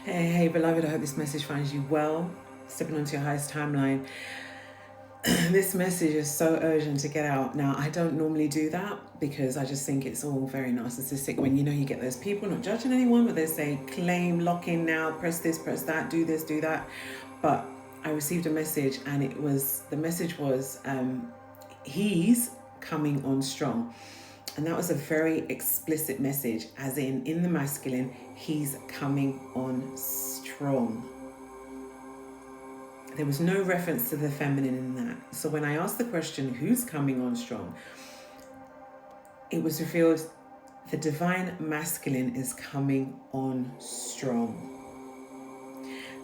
Hey, beloved, I hope this message finds you well. Stepping onto your highest timeline. This message is so urgent to get out. Now, I don't normally do that because I just think it's all very narcissistic when you get those people, not judging anyone, but they say, claim, lock in now, press this, press that, do this, do that. But I received a message and the message was, he's coming on strong. And that was a very explicit message, as in the masculine, he's coming on strong. There was no reference to the feminine in that. So when I asked the question, who's coming on strong? It was revealed the divine masculine is coming on strong.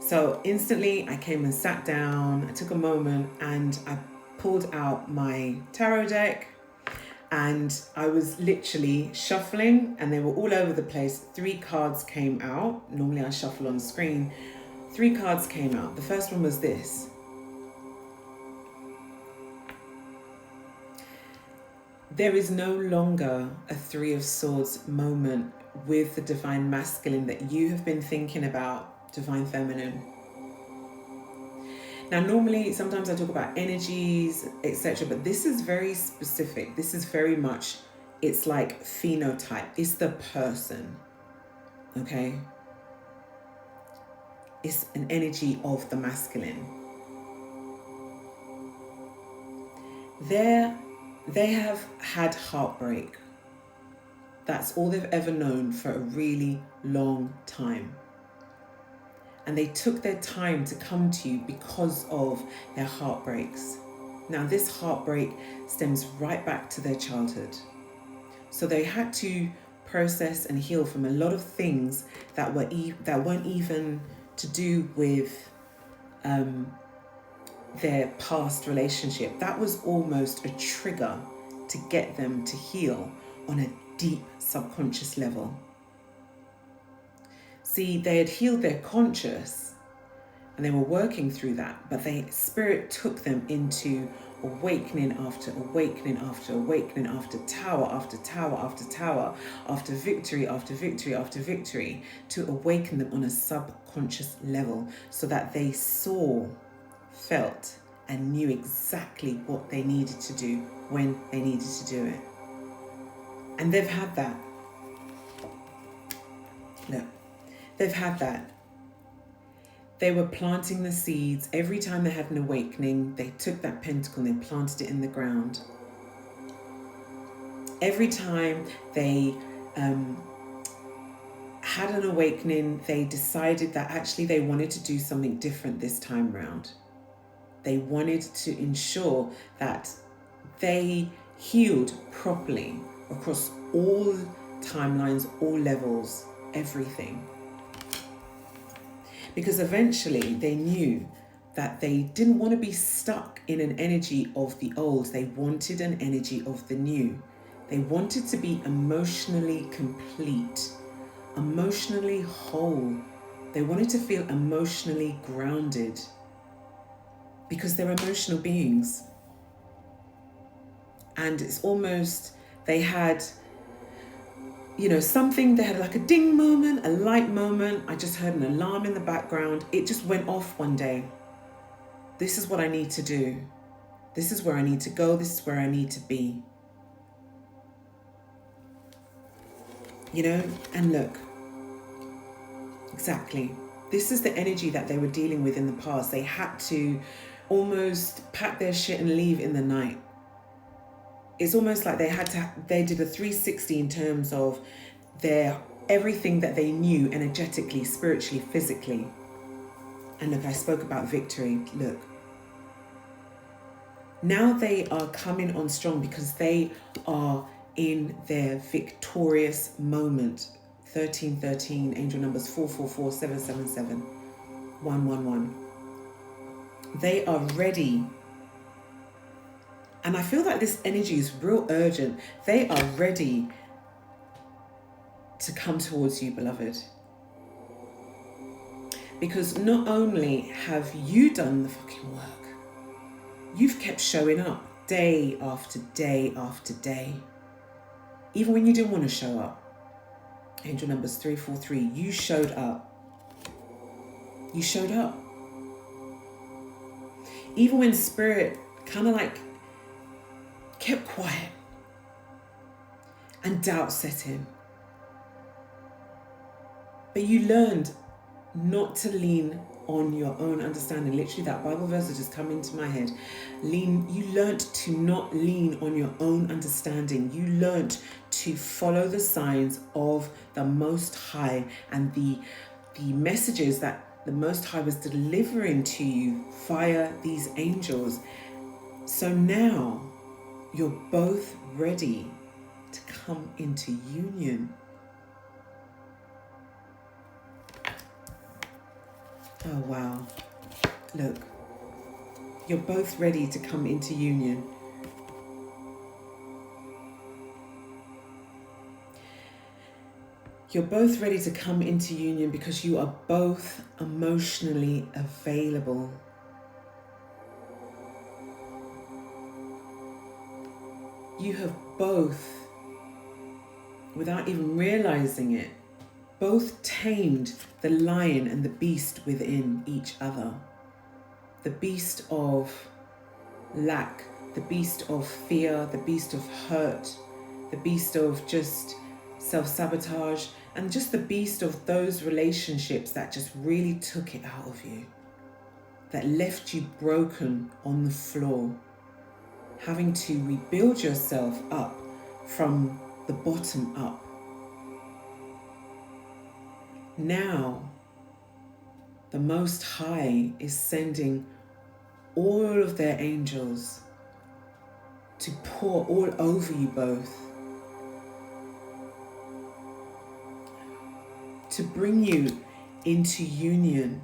So instantly I came and sat down, I took a moment and I pulled out my tarot deck. And I was literally shuffling and they were all over the place. 3 cards came out. Normally I shuffle on screen. 3 cards came out. The first one was this. There is no longer a 3 of Swords moment with the divine masculine that you have been thinking about, divine feminine. Now, normally, sometimes I talk about energies, etc., but this is very specific. This is very much, it's like phenotype. It's the person, okay? It's an energy of the masculine. They have had heartbreak. That's all they've ever known for a really long time. And they took their time to come to you because of their heartbreaks. Now, this heartbreak stems right back to their childhood. So they had to process and heal from a lot of things that weren't even to do with their past relationship. That was almost a trigger to get them to heal on a deep subconscious level. See, they had healed their conscious and they were working through that, but spirit took them into awakening after awakening after awakening, after tower after tower after tower, after victory after victory after victory, to awaken them on a subconscious level so that they saw, felt, and knew exactly what they needed to do when they needed to do it. And they've had that. Look. They've had that. They were planting the seeds. Every time they had an awakening, they took that pentacle and they planted it in the ground. Every time they had an awakening, they decided that actually they wanted to do something different this time round. They wanted to ensure that they healed properly across all timelines, all levels, everything. Because eventually they knew that they didn't want to be stuck in an energy of the old. They wanted an energy of the new. They wanted to be emotionally complete, emotionally whole. They wanted to feel emotionally grounded because they're emotional beings. And it's almost, they had something, they had like a ding moment, a light moment. I just heard an alarm in the background. It just went off one day. This is what I need to do. This is where I need to go. This is where I need to be. And look, exactly. This is the energy that they were dealing with in the past. They had to almost pack their shit and leave in the night. It's almost like they did a 360 in terms of everything that they knew energetically, spiritually, physically. And look, I spoke about victory. Look, now they are coming on strong because they are in their victorious moment. 1313, angel numbers 444, 777, 111. They are ready. And I feel like this energy is real urgent. They are ready to come towards you, beloved. Because not only have you done the fucking work, you've kept showing up day after day after day. Even when you didn't want to show up. Angel numbers 343, you showed up. You showed up. Even when spirit kind of like kept quiet and doubt set in. But you learned not to lean on your own understanding. Literally, that Bible verse has just come into my head. You learned to not lean on your own understanding. You learned to follow the signs of the Most High and the messages that the Most High was delivering to you via these angels. So now you're both ready to come into union. Oh, wow. Look, you're both ready to come into union. You're both ready to come into union because you are both emotionally available. You have both, without even realizing it, both tamed the lion and the beast within each other. The beast of lack, the beast of fear, the beast of hurt, the beast of just self-sabotage, and just the beast of those relationships that just really took it out of you, that left you broken on the floor, having to rebuild yourself up from the bottom up. Now, the Most High is sending all of their angels to pour all over you both, to bring you into union.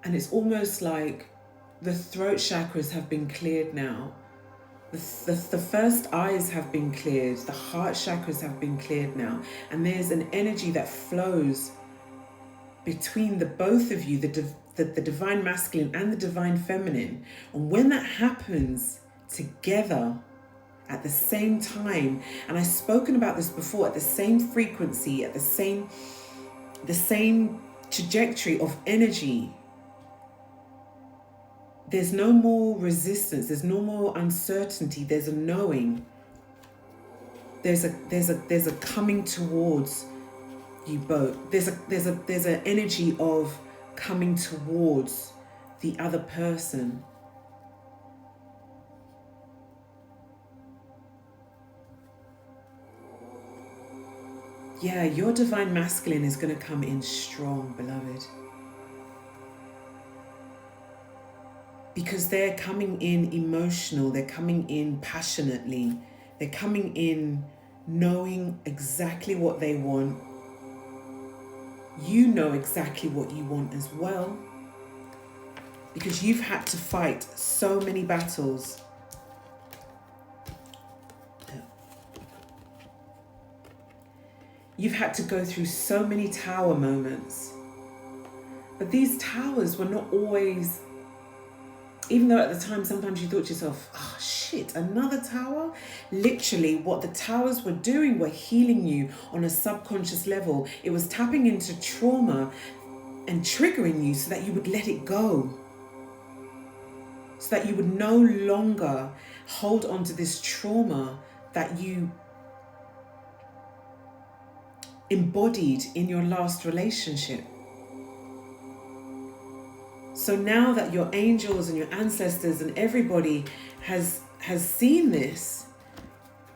And it's almost like the throat chakras have been cleared now. The first eyes have been cleared. The heart chakras have been cleared now. And there's an energy that flows between the both of you, the divine masculine and the divine feminine. And when that happens together at the same time, and I've spoken about this before, at the same frequency, at the same trajectory of energy, there's no more resistance, there's no more uncertainty, there's a knowing. There's a coming towards you both. There's an energy of coming towards the other person. Yeah, your divine masculine is going to come in strong, beloved. Because they're coming in emotional, they're coming in passionately, they're coming in knowing exactly what they want. You know exactly what you want as well, because you've had to fight so many battles. You've had to go through so many tower moments. But these towers were not always, even though at the time sometimes you thought to yourself, oh shit, another tower? Literally what the towers were doing were healing you on a subconscious level. It was tapping into trauma and triggering you so that you would let it go. So that you would no longer hold on to this trauma that you embodied in your last relationship. So now that your angels and your ancestors and everybody has seen this,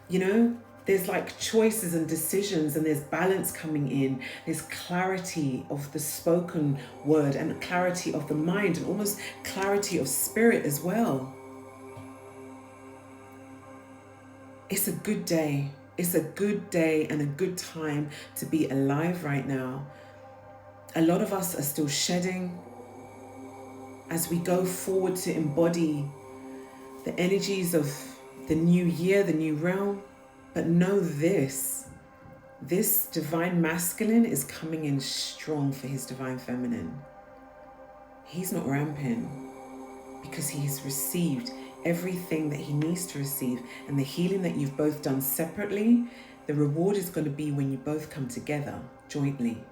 you know, there's like choices and decisions, and there's balance coming in. There's clarity of the spoken word and clarity of the mind and almost clarity of spirit as well. It's a good day. It's a good day and a good time to be alive right now. A lot of us are still shedding as we go forward to embody the energies of the new year, the new realm. But know this divine masculine is coming in strong for his divine feminine. He's not ramping because he's received everything that he needs to receive, and the healing that you've both done separately, the reward is going to be when you both come together jointly